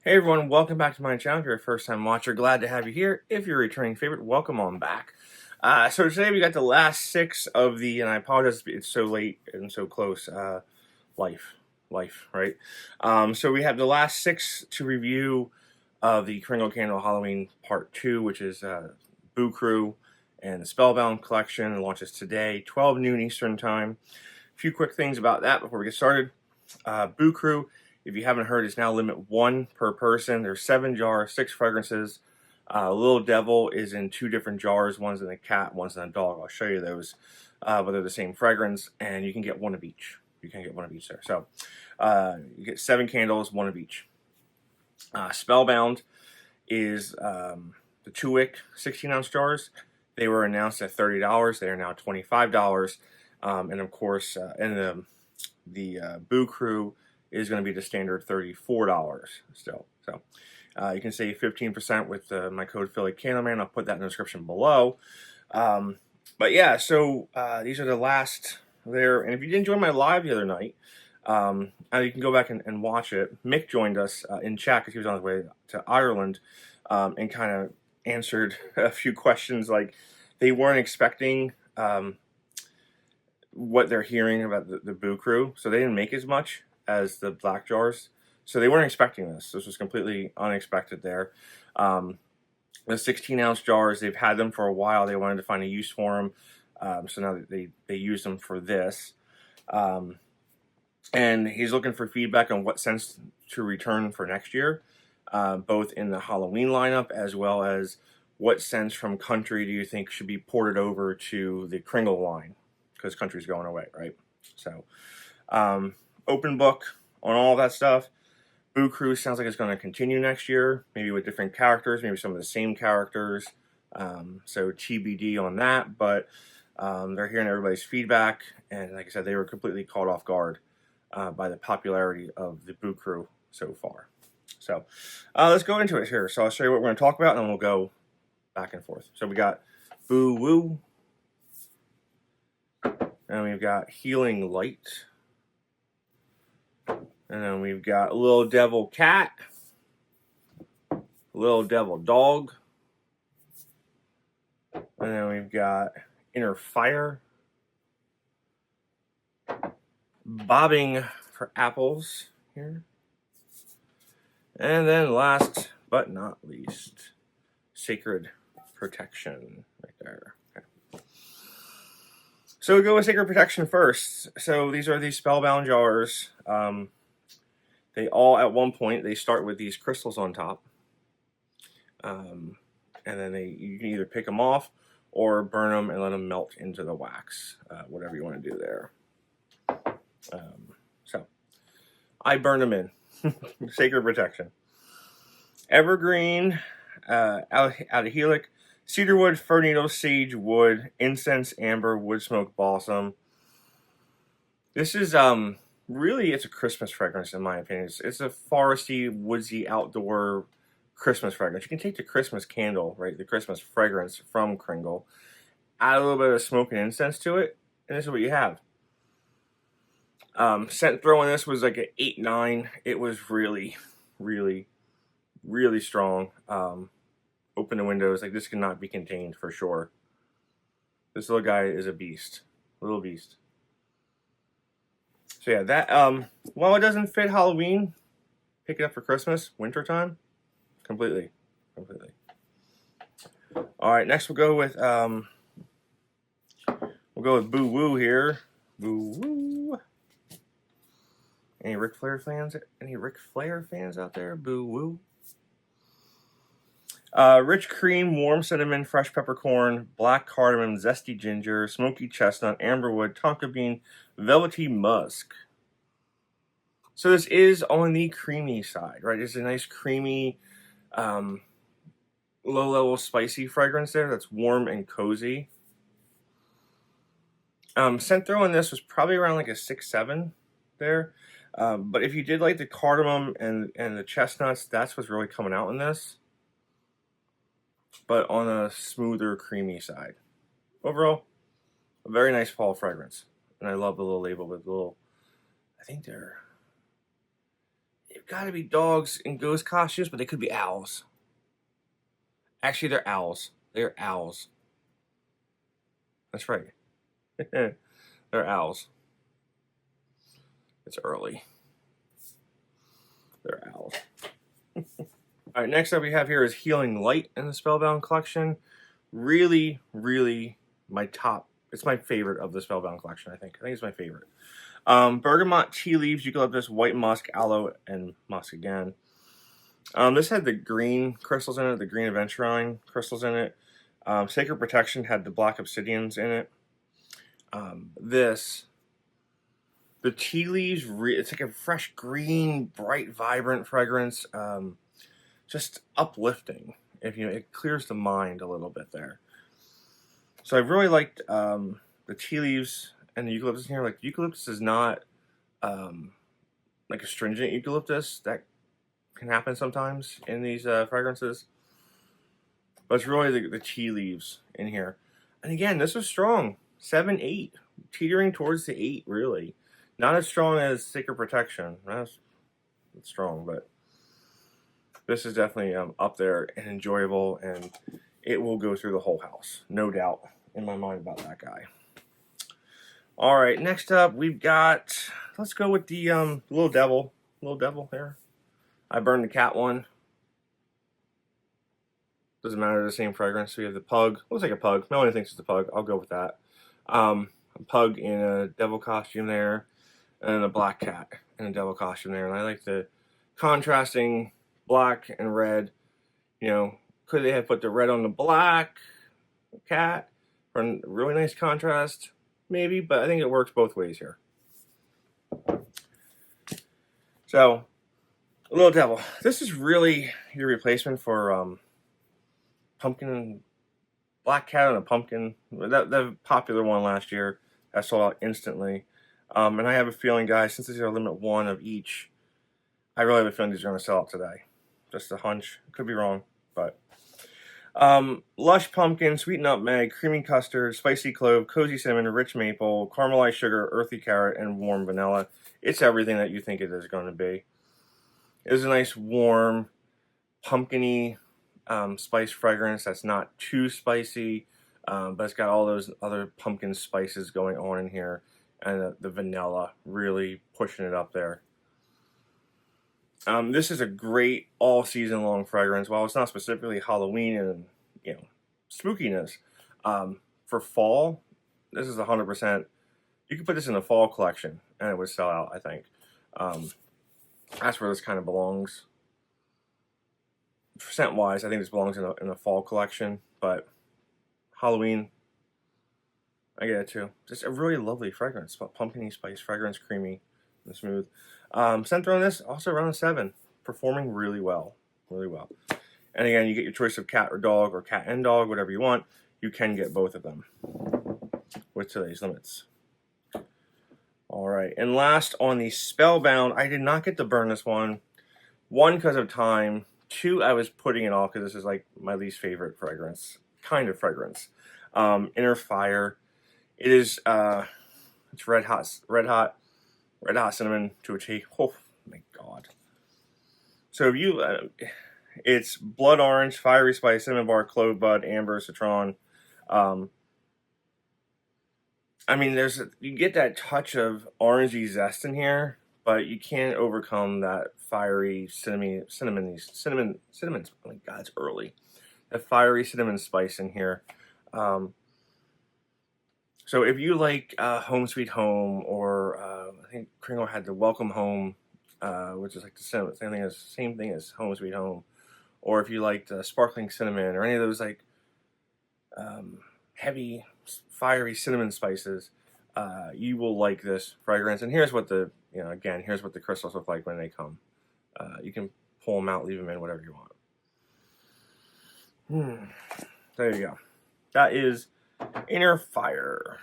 Hey everyone, welcome back to my channel. If you're a first time watcher, glad to have you here. If you're a returning favorite, welcome on back. So today we got the last 6 of the, and I apologize it's so late and so close, life, right? So we have the last 6 to review of the Kringle Candle Halloween Part 2, which is Boo Crew and the Spellbound Collection. It launches today, 12 noon Eastern Time. A few quick things about that before we get started. Boo Crew, if you haven't heard, is now limit 1 per person. There's 7 jars, 6 fragrances. Little Devil is in 2 different jars. One's in a cat, one's in a dog. I'll show you those, but they're the same fragrance, and you can get 1 of each. You can get 1 of each there. So you get 7 candles, 1 of each. Spellbound is the 2-wick 16-ounce jars. They were announced at $30. They are now $25. And of course, in the Boo Crew is going to be the standard $34 still. So you can save 15% with my code phillycandleman. I'll put that in the description below. But yeah, so these are the last there. And if you didn't join my live the other night, you can go back and watch it. Mick joined us in chat because he was on his way to Ireland and kind of answered a few questions. Like, they weren't expecting what they're hearing about the Boo Crew, so they didn't make as much as the black jars, so they weren't expecting this. This was completely unexpected there. The 16-ounce jars, they've had them for a while. They wanted to find a use for them, so now they use them for this. And he's looking for feedback on what scents to return for next year, both in the Halloween lineup as well as what scents from country do you think should be ported over to the Kringle line, because country's going away, right? So open book on all that stuff. Boo Crew sounds like it's going to continue next year, maybe with different characters, maybe some of the same characters. So TBD on that, but they're hearing everybody's feedback, and like I said, they were completely caught off guard by the popularity of the Boo Crew so far. So let's go into it here. So I'll show you what we're going to talk about, and then we'll go back and forth. So we got Boo Woo, and we've got Healing Light. And then we've got Little Devil Cat, Little Devil Dog. And then we've got Inner Fire, Bobbing for Apples here. And then last but not least, Sacred Protection right there. Okay. So we go with Sacred Protection first. So these are these Spellbound jars. They all, at one point, they start with these crystals on top. And then you can either pick them off or burn them and let them melt into the wax. Whatever you want to do there. So I burn them in. Sacred Protection. Evergreen, Aldehydic, Cedarwood, Fir Needle, Sage Wood, Incense, Amber, Woodsmoke, Balsam. This is really, it's a Christmas fragrance in my opinion. It's a foresty, woodsy, outdoor Christmas fragrance. You can take the Christmas candle, right, the Christmas fragrance from Kringle, add a little bit of smoke and incense to it, and this is what you have. Scent throw on this was like an 8-9. It was really, really, really strong. Open the windows. Like, this cannot be contained for sure. This little guy is a beast. Little beast. So yeah, that while it doesn't fit Halloween, pick it up for Christmas, wintertime, completely. All right, next we'll go with Boo Woo here. Boo Woo. Any Ric Flair fans? Any Ric Flair fans out there? Boo Woo. Rich cream, warm cinnamon, fresh peppercorn, black cardamom, zesty ginger, smoky chestnut, amberwood, tonka bean, velvety musk. So this is on the creamy side, right? It's a nice creamy, low-level spicy fragrance there that's warm and cozy. Scent throw on this was probably around like a 6-7 there. But if you did like the cardamom and the chestnuts, that's what's really coming out in this. But on a smoother, creamy side. Overall, a very nice fall fragrance. And I love the little label with the little, I think they've they've got to be dogs in ghost costumes, but they could be owls. Actually, they're owls. They're owls. That's right. They're owls. It's early. They're owls. Alright, next up we have here is Healing Light in the Spellbound Collection. Really, really it's my favorite of the Spellbound Collection, I think. I think it's my favorite. Bergamot, tea leaves, eucalyptus, white musk, aloe, and musk again. This had the green crystals in it, the green Aventurine crystals in it. Sacred Protection had the black obsidians in it. The tea leaves, it's like a fresh green, bright, vibrant fragrance. Just uplifting. It clears the mind a little bit there. So I really liked the tea leaves and the eucalyptus in here. Like, eucalyptus is not like astringent eucalyptus. That can happen sometimes in these fragrances. But it's really the tea leaves in here. And again, this was strong. 7, 8. Teetering towards the 8, really. Not as strong as Sacred Protection. It's strong, but this is definitely up there and enjoyable, and it will go through the whole house. No doubt in my mind about that guy. Alright, next up we've got, let's go with the Little Devil. Little Devil here. I burned the cat one. Doesn't matter, the same fragrance. We have the pug. Looks like a pug. Melanie thinks it's a pug. I'll go with that. A pug in a devil costume there, and a black cat in a devil costume there. And I like the contrasting black and red. Could they have put the red on the black cat for a really nice contrast? Maybe, but I think it works both ways here. So, Little Devil. This is really your replacement for pumpkin, black cat and a pumpkin. That popular one last year. I sold out instantly. And I have a feeling, guys, since these are a limit 1 of each, I really have a feeling these are going to sell out today. Just a hunch. Could be wrong, but. Lush Pumpkin, Sweet Nutmeg, Creamy Custard, Spicy Clove, Cozy Cinnamon, Rich Maple, Caramelized Sugar, Earthy Carrot, and Warm Vanilla. It's everything that you think it is going to be. It's a nice, warm, pumpkin-y spice fragrance that's not too spicy, but it's got all those other pumpkin spices going on in here, and the vanilla really pushing it up there. This is a great all-season-long fragrance. While it's not specifically Halloween and, spookiness, for fall, this is 100%. You could put this in a fall collection, and it would sell out, I think. That's where this kind of belongs. Scent-wise, I think this belongs in a fall collection, but Halloween, I get it too. Just a really lovely fragrance, pumpkin-y spice fragrance, creamy and smooth. Scent on this, also around a 7. Performing really well. Really well. And again, you get your choice of cat or dog, or cat and dog, whatever you want. You can get both of them with today's limits. Alright, and last on the Spellbound, I did not get to burn this one. 1, because of time. 2, I was putting it off because this is like my least favorite fragrance. Kind of fragrance. Inner Fire. It is, it's red hot cinnamon to a tea. Oh my god. So if you, it's blood orange, fiery spice, cinnamon bark, clove bud, amber, citron. I mean, you get that touch of orangey zest in here, but you can't overcome that fiery cinnamon. Oh my god, it's early. The fiery cinnamon spice in here. So if you like Home Sweet Home, or I think Kringle had the Welcome Home, which is like the same thing as Home Sweet Home, or if you liked Sparkling Cinnamon, or any of those like heavy, fiery cinnamon spices, you will like this fragrance. And here's what here's what the crystals look like when they come. You can pull them out, leave them in, whatever you want. There you go. That is Inner Fire.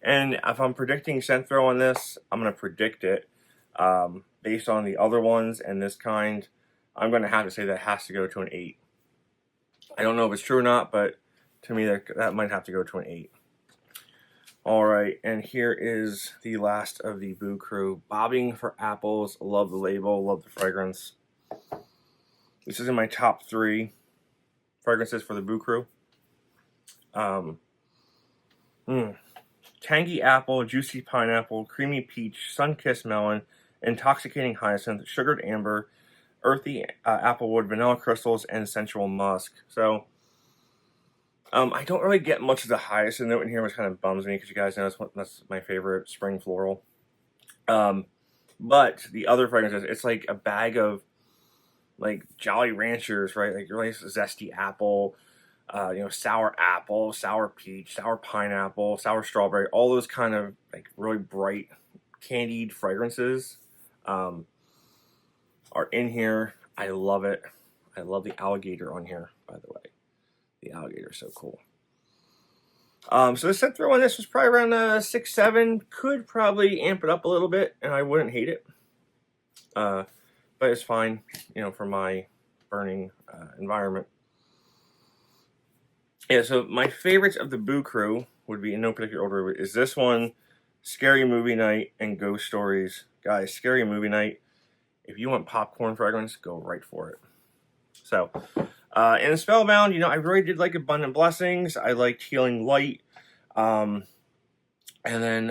And if I'm predicting scent throw on this, I'm going to predict it based on the other ones and this kind. I'm going to have to say that has to go to an 8. I don't know if it's true or not, but to me that might have to go to an 8. Alright, and here is the last of the Boo Crew. Bobbing for Apples. Love the label, love the fragrance. This is in my top 3 fragrances for the Boo Crew. Tangy apple, juicy pineapple, creamy peach, sun-kissed melon, intoxicating hyacinth, sugared amber, earthy applewood, vanilla crystals, and sensual musk. So, I don't really get much of the hyacinth note in here, which kind of bums me because you guys know that's my favorite spring floral. But the other fragrances, it's like a bag of like Jolly Ranchers, right? Like really zesty apple, sour apple, sour peach, sour pineapple, sour strawberry, all those kind of like really bright candied fragrances are in here. I love it. I love the alligator on here, by the way. The alligator is so cool. So the scent throw on this was probably around 6, 7. Could probably amp it up a little bit, and I wouldn't hate it. But it's fine, for my burning environment. Yeah, so my favorites of the Boo Crew would be, in no particular order, is this one, Scary Movie Night, and Ghost Stories. Guys, Scary Movie Night, if you want popcorn fragrance, go right for it. So, in Spellbound, I really did like Abundant Blessings. I liked Healing Light. And then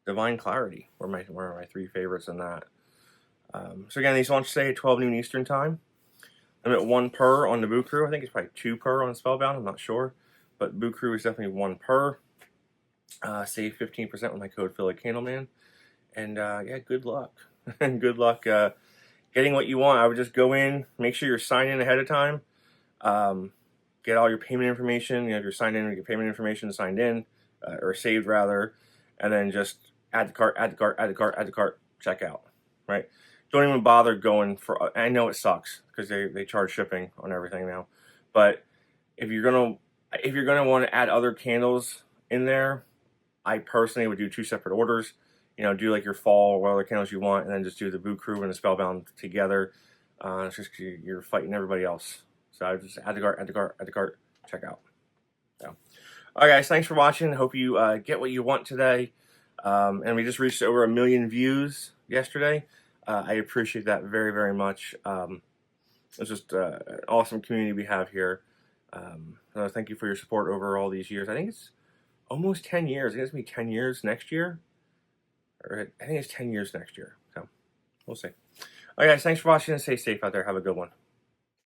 Divine Clarity were my 3 favorites in that. So again, these launched today at 12 noon Eastern Time. I'm at 1 per on the Boo Crew. I think it's probably 2 per on Spellbound. I'm not sure. But Boo Crew is definitely 1 per. Save 15% with my code phillycandleman. And yeah, good luck. And good luck getting what you want. I would just go in, make sure you're signed in ahead of time. Get all your payment information. If you're signed in, get payment information signed in, or saved rather. And then just add the cart, add the cart, add the cart, add the cart, check out. Right? Don't even bother going for, I know it sucks because they charge shipping on everything now. But if you're gonna want to add other candles in there, I personally would do 2 separate orders. Do like your fall or what other candles you want, and then just do the Boo Crew and the Spellbound together. It's just you're fighting everybody else. So I just add the cart, add the cart, add the cart, check out. So, all right, guys, thanks for watching. Hope you get what you want today. And we just reached over 1 million views yesterday. I appreciate that very, very much. It's just an awesome community we have here. So thank you for your support over all these years. I think it's almost 10 years. I think it's going to be 10 years next year. Or I think it's 10 years next year. So we'll see. All right, guys, thanks for watching and stay safe out there. Have a good one.